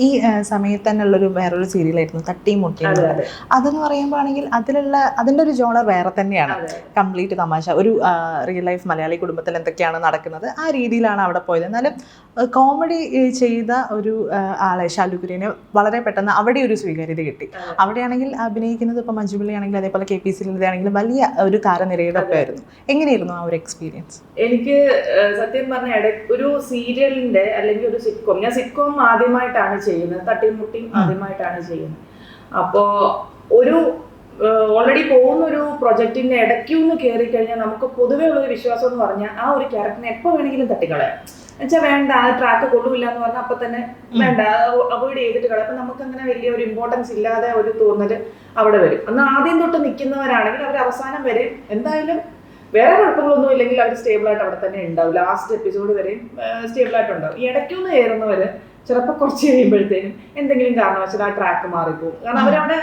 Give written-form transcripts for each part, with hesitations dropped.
ഈ സമയത്ത് തന്നെയുള്ളൊരു വേറൊരു സീരിയലായിരുന്നു തട്ടിയും മുട്ടിയും. അതെന്ന് പറയുമ്പോൾ ആണെങ്കിൽ അതിൻ്റെ ഒരു ജോണർ വേറെ തന്നെയാണ്. കംപ്ലീറ്റ് തമാശ, ഒരു റിയൽ ലൈഫ് മലയാളി കുടുംബത്തിൽ എന്തൊക്കെയാണ് നടക്കുന്നത് ആ രീതിയിലാണ് അവിടെ പോയത്. എന്നാലും കോമഡി ചെയ്ത ഒരു ആളെ ശാലുകുര്യനെ വളരെ പെട്ടെന്ന് അവിടെ ഒരു സ്വീകാര്യത കിട്ടി. അവിടെയാണെങ്കിൽ അഭിനയിക്കുന്നത് ഇപ്പോൾ മഞ്ജുപിള്ളി ആണെങ്കിലും അതേപോലെ KPC ആണെങ്കിലും വലിയ ഒരു താരനിരയുടെ ഒക്കെ ആയിരുന്നു. എങ്ങനെയായിരുന്നു ആ ഒരു എക്സ്പീരിയൻസ്? എനിക്ക് സത്യം പറഞ്ഞ ഒരു സീരിയലിന്റെ അല്ലെങ്കിൽ ഒരു സിറ്റ്കോം, ഞാൻ സിറ്റ്കോം ആദ്യമായിട്ടാണ് ചെയ്യുന്നത്, തട്ടിയും മുട്ടിയും ആദ്യമായിട്ടാണ് ചെയ്യുന്നത്. അപ്പോ ഒരു ഓൾറെഡി പോകുന്ന ഒരു പ്രൊജക്ടിന്റെ ഇടയ്ക്കൊന്ന് കയറി കഴിഞ്ഞാൽ നമുക്ക് പൊതുവേ ഉള്ളൊരു വിശ്വാസം എന്ന് പറഞ്ഞാൽ ആ ഒരു ക്യാരക്ടറിനെ എപ്പോൾ വേണമെങ്കിലും തട്ടിക്കളയാം. എന്നുവെച്ചാൽ വേണ്ട, ആ ട്രാക്ക് കൊള്ളില്ല എന്ന് പറഞ്ഞാൽ അപ്പൊ തന്നെ വേണ്ട, അവോയ്ഡ് ചെയ്തിട്ട് കളയാം. അപ്പൊ നമുക്ക് അങ്ങനെ വലിയ ഒരു ഇമ്പോർട്ടൻസ് ഇല്ലാതെ ഒരു തോന്നല് അവിടെ വരും. എന്നാൽ ആദ്യം തൊട്ട് നിൽക്കുന്നവരാണെങ്കിൽ അവർ അവസാനം വരെ എന്തായാലും വേറെ കുഴപ്പങ്ങളൊന്നും ഇല്ലെങ്കിൽ അവർ സ്റ്റേബിൾ ആയിട്ട് അവിടെ തന്നെ ഉണ്ടാവും. ലാസ്റ്റ് എപ്പിസോഡ് വരെയും സ്റ്റേബിൾ ആയിട്ടുണ്ടാവും. ഈ ഇടയ്ക്കൊന്ന് കയറുന്നവര് ചിലപ്പോൾ കുറച്ച് കഴിയുമ്പോഴത്തേനും എന്തെങ്കിലും കാരണവശാൽ ആ ട്രാക്ക് മാറിപ്പോകും. കാരണം അവരവിടെ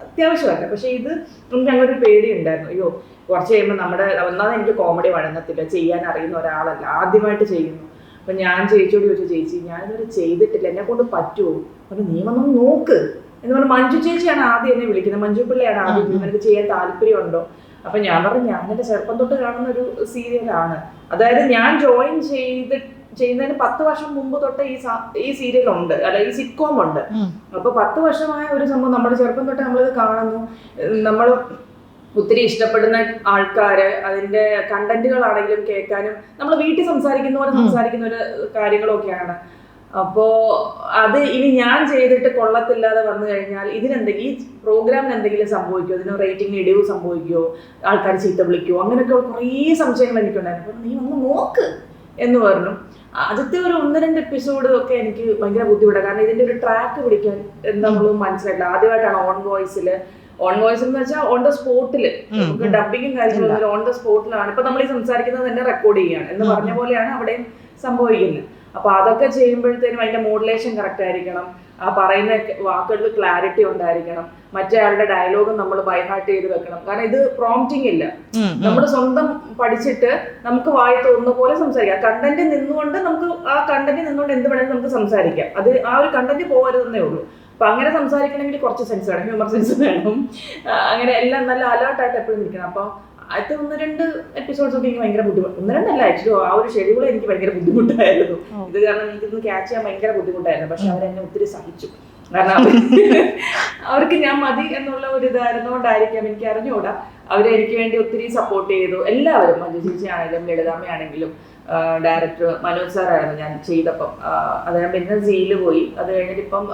അത്യാവശ്യമല്ല. പക്ഷെ ഇത് നമുക്ക് അങ്ങനെ ഒരു പേടി ഉണ്ടായിരുന്നു. അയ്യോ കുറച്ച് കഴിയുമ്പോൾ നമ്മുടെ ഒന്നാമത് എനിക്ക് കോമഡി വഴങ്ങത്തില്ല, ചെയ്യാൻ അറിയുന്ന ഒരാളല്ല, ആദ്യമായിട്ട് ചെയ്യുന്നു. അപ്പൊ ഞാൻ ചേച്ചിയോട് ചോദിച്ചു, ചേച്ചി ഞാനിതുവരെ ചെയ്തിട്ടില്ല, എന്നെ കൊണ്ട് പറ്റുമോ? പറഞ്ഞു നീ വന്നൊന്ന് നോക്ക് എന്ന് പറഞ്ഞാൽ മഞ്ജു ചേച്ചിയാണ് ആദ്യം എന്നെ വിളിക്കുന്നത്. മഞ്ജു പിള്ളയാണ് ആദ്യം, നിനക്ക് ചെയ്യാൻ താല്പര്യമുണ്ടോ? അപ്പൊ ഞാൻ പറഞ്ഞു ഞാനെന്റെ ചെറുപ്പം തൊട്ട് കാണുന്ന ഒരു സീരിയലാണ്. അതായത് ഞാൻ ജോയിൻ ചെയ്യുന്നതിന് 10 വർഷം മുമ്പ് തൊട്ട് ഈ സീരിയൽ ഉണ്ട്, അല്ല ഈ സിറ്റ്കോം ഉണ്ട്. അപ്പൊ 10 വർഷമായ ഒരു സംഭവം നമ്മുടെ ചെറുപ്പം തൊട്ട് നമ്മളിത് കാണുന്നു. നമ്മൾ ഒത്തിരി ഇഷ്ടപ്പെടുന്ന ആൾക്കാര്, അതിന്റെ കണ്ടന്റുകളാണെങ്കിലും കേൾക്കാനും നമ്മൾ വീട്ടിൽ സംസാരിക്കുന്ന പോലെ സംസാരിക്കുന്ന ഒരു കാര്യങ്ങളൊക്കെയാണ്. അപ്പോ അത് ഇനി ഞാൻ ചെയ്തിട്ട് കൊള്ളത്തില്ലാതെ വന്നു കഴിഞ്ഞാൽ ഈ പ്രോഗ്രാമിന് എന്തെങ്കിലും സംഭവിക്കുമോ, ഇതിന് റേറ്റിംഗ് ഇടിവ് സംഭവിക്കുമോ, ആൾക്കാർ ചീത്ത വിളിക്കുമോ, അങ്ങനെയൊക്കെ കുറേ സംശയങ്ങൾ എനിക്കുണ്ടായിരുന്നു. നീ ഒന്ന് നോക്ക് എന്ന് പറഞ്ഞു. ആദ്യത്തെ ഒരു 1-2 എപ്പിസോഡ് ഒക്കെ എനിക്ക് ഭയങ്കര ബുദ്ധിമുട്ടാണ്. കാരണം ഇതിന്റെ ഒരു ട്രാക്ക് പിടിക്കാൻ നമ്മൾ മനസ്സിലായില്ല. ആദ്യമായിട്ടാണ് ഓൺ വോയിസ് എന്ന് വെച്ചാൽ ഓൺ ദ സ്പോട്ടില് ഡബിങ്ങും കാര്യങ്ങളും ഓൺ ദ സ്പോട്ടിലാണ്. ഇപ്പൊ നമ്മൾ ഈ സംസാരിക്കുന്നത് തന്നെ റെക്കോർഡ് ചെയ്യാണ് എന്ന് പറഞ്ഞ പോലെയാണ് അവിടെയും സംഭവിക്കുന്നത്. അപ്പൊ അതൊക്കെ ചെയ്യുമ്പോഴത്തേനും അതിന്റെ മോഡുലേഷൻ കറക്റ്റ് ആയിരിക്കണം, ആ പറയുന്ന വാക്കുകൾക്ക് ക്ലാരിറ്റി ഉണ്ടായിരിക്കണം, മറ്റേ ആളുടെ ഡയലോഗും നമ്മൾ ബൈഹാർട്ട് ചെയ്ത് വെക്കണം. കാരണം ഇത് പ്രോംപ്റ്റിംഗ് ഇല്ല, നമ്മൾ സ്വന്തം പഠിച്ചിട്ട് നമുക്ക് വായി തോന്നുന്ന പോലെ സംസാരിക്കാം. കണ്ടന്റ് നിന്നുകൊണ്ട് നമുക്ക് ആ കണ്ടന്റ് നിന്നുകൊണ്ട് എന്ത് വേണമെങ്കിലും നമുക്ക് സംസാരിക്കാം. അത് ആ ഒരു കണ്ടന്റ് പോകരുതെന്നേ ഉള്ളൂ. അപ്പൊ അങ്ങനെ സംസാരിക്കണമെങ്കിൽ കുറച്ച് സെൻസ് വേണം, ഹ്യൂമർ സെൻസ് വേണം, അങ്ങനെ എല്ലാം നല്ല അലേർട്ടായിട്ട് എപ്പോഴും നിൽക്കണം. അപ്പൊ ആദ്യത്തെ 1-2 എപ്പിസോഡ്സ് ഒക്കെ എനിക്ക് ഭയങ്കര ബുദ്ധിമുട്ട്, 1-2 ആക്ച്വലി ആ ഒരു ഷെഡ്യൂൾ എനിക്ക് ഭയങ്കര ബുദ്ധിമുട്ടായിരുന്നു. ഇത് കാരണം എനിക്കിന്ന് ക്യാച്ച് ചെയ്യാൻ ഭയങ്കര ബുദ്ധിമുട്ടായിരുന്നു. പക്ഷെ അവരെന്നെ ഒത്തിരി സഹിച്ചു. കാരണം അവർക്ക് ഞാൻ മതി എന്നുള്ള ഒരു ഇതായിരുന്നുകൊണ്ടായിരിക്കാം, എനിക്ക് അറിഞ്ഞുകൂടാ. അവരെനിക്ക് വേണ്ടി ഒത്തിരി സപ്പോർട്ട് ചെയ്തു എല്ലാവരും. മഞ്ജു ചേച്ചി ആണെങ്കിലും ലളിതാമ്മയാണെങ്കിലും ഡയറക്ടർ മനോജ് സാറായിരുന്നു ഞാൻ ചെയ്തപ്പം. അദ്ദേഹം പിന്നെ സീല് പോയി. അത് കഴിഞ്ഞിട്ട് ഇപ്പം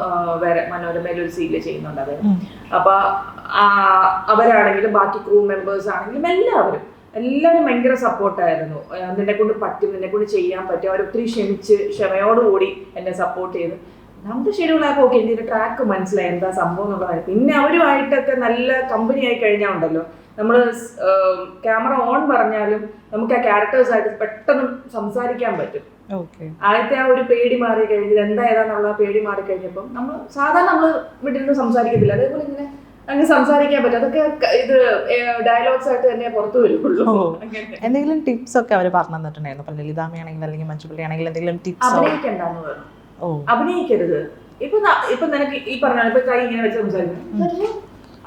വേറെ മനോരമയിൽ ഒരു സീല് ചെയ്യുന്നുണ്ട് അദ്ദേഹം. അപ്പൊ അവരാണെങ്കിലും ബാക്കി ക്രൂ മെമ്പേഴ്സ് ആണെങ്കിലും എല്ലാവരും ഭയങ്കര സപ്പോർട്ടായിരുന്നു. നിന്നെ കൊണ്ട് പറ്റും, നിന്നെ കൊണ്ട് ചെയ്യാൻ പറ്റും. അവരൊത്തിരി ക്ഷമയോടുകൂടി എന്നെ സപ്പോർട്ട് ചെയ്ത് നമുക്ക് ഷെഡ്യൂളായപ്പോൾ ഓക്കെ എനിക്ക് ട്രാക്ക് മനസ്സിലായി എന്താ സംഭവം എന്നുള്ളതായിരുന്നു. പിന്നെ അവരുമായിട്ടൊക്കെ നല്ല കമ്പനി ആയി കഴിഞ്ഞാൽ ഉണ്ടല്ലോ, നമ്മൾ ക്യാമറ ഓൺ പറഞ്ഞാലും നമുക്ക് ആ ക്യാരക്ടേഴ്സായിട്ട് പെട്ടെന്ന് സംസാരിക്കാൻ പറ്റും. ആദ്യത്തെ ആ ഒരു പേടി മാറി കഴിഞ്ഞത് എന്താ ഏതാന്നുള്ള പേടി മാറി കഴിഞ്ഞപ്പം സാധാരണ നമ്മൾ വീട്ടിൽ നിന്ന് സംസാരിക്കത്തില്ല, അതേപോലെ ഇങ്ങനെ അങ്ങ് സംസാരിക്കാൻ പറ്റും. അതൊക്കെ ഇത് ഡയലോഗ്സ് ആയിട്ട് തന്നെ പുറത്തു വരുള്ളൂ. എന്തെങ്കിലും ടിപ്സ് ഒക്കെ അവർ പറഞ്ഞു തന്നിട്ടുണ്ടായിരുന്നു? ലളിതാമ്മയാണെങ്കിൽ അല്ലെങ്കിൽ മഞ്ജുപിള്ളി ആണെങ്കിൽ എന്തെങ്കിലും ടിപ്സ്? അഭിനയിക്കണ്ടെന്ന് പറഞ്ഞു, അഭിനയിക്കരുത്. ഇപ്പൊ നിനക്ക് ഈ പറഞ്ഞ ഇപ്പൊ കൈ ഇങ്ങനെ വെച്ച് സംസാരിക്കുന്നു,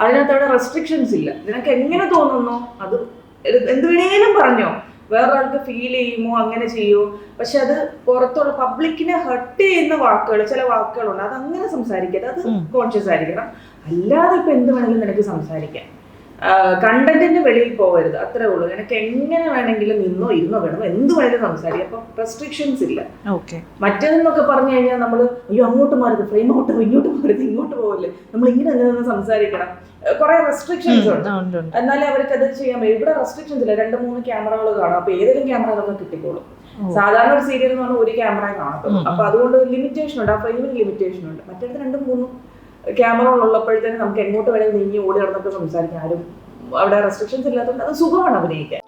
അതിനകത്ത് അവിടെ റെസ്ട്രിക്ഷൻസ് ഇല്ല. നിനക്ക് എങ്ങനെ തോന്നുന്നോ അത് എന്ത് വേണേലും പറഞ്ഞോ, വേറൊരാൾക്ക് ഫീൽ ചെയ്യുമോ അങ്ങനെ ചെയ്യുമോ. പക്ഷെ അത് പുറത്തുള്ള പബ്ലിക്കിനെ ഹർട്ട് ചെയ്യുന്ന വാക്കുകൾ, ചില വാക്കുകളുണ്ട്, അത് അങ്ങനെ സംസാരിക്കരുത്, അത് കോൺഷ്യസ് ആയിരിക്കണം. അല്ലാതെ ഇപ്പൊ എന്ത് വേണമെങ്കിലും നിനക്ക് സംസാരിക്കാം. കണ്ടന്റിന്റെ വെളിയിൽ പോകരുത്, അത്രേ ഉള്ളൂ. നിനക്ക് എങ്ങനെ വേണമെങ്കിലും നിന്നോ ഇരുന്നോ വേണമോ എന്ത് വേണമെങ്കിലും സംസാരിക്കാം. അപ്പൊ റെസ്ട്രിക്ഷൻസ് ഇല്ല. മറ്റേതെന്നൊക്കെ പറഞ്ഞു കഴിഞ്ഞാൽ നമ്മൾ അയ്യോ അങ്ങോട്ട് മാറുത്, ഫ്രെയിം ഔട്ട് ഇങ്ങോട്ട് മാറുത്, ഇങ്ങോട്ട് പോകല്ലേ, നമ്മൾ ഇങ്ങനെ തന്നെ സംസാരിക്കണം. കുറെ റെസ്ട്രിക്ഷൻസ് ഉണ്ട്, എന്നാലേ അവർക്ക് അത് ചെയ്യാൻ പറ്റും. ഇവിടെ റെസ്ട്രിക്ഷൻസ് ഇല്ല, 2-3 ക്യാമറകൾ കാണും. അപ്പൊ ഏതെങ്കിലും ക്യാമറകളൊക്കെ കിട്ടിക്കോളും. സാധാരണ ഒരു സീരിയൽ എന്ന് പറഞ്ഞാൽ ഒരു ക്യാമറ കാണത്തുള്ളൂ. അപ്പൊ അതുകൊണ്ട് ലിമിറ്റേഷൻ ഉണ്ട്, ആ ഫ്രെയിമിന് ലിമിറ്റേഷൻ ഉണ്ട്. മറ്റേത് 2-3 ക്യാമറകൾ ഉള്ളപ്പോഴത്തേനും നമുക്ക് എങ്ങോട്ട് വേണമെങ്കിൽ നീങ്ങി ഓടി നടന്നൊക്കെ സംസാരിക്കാം. ആരും അവിടെ റെസ്ട്രിക്ഷൻസ് ഇല്ലാത്തതുകൊണ്ട് അത് സുഖമാണ് അഭിനയിക്കാൻ.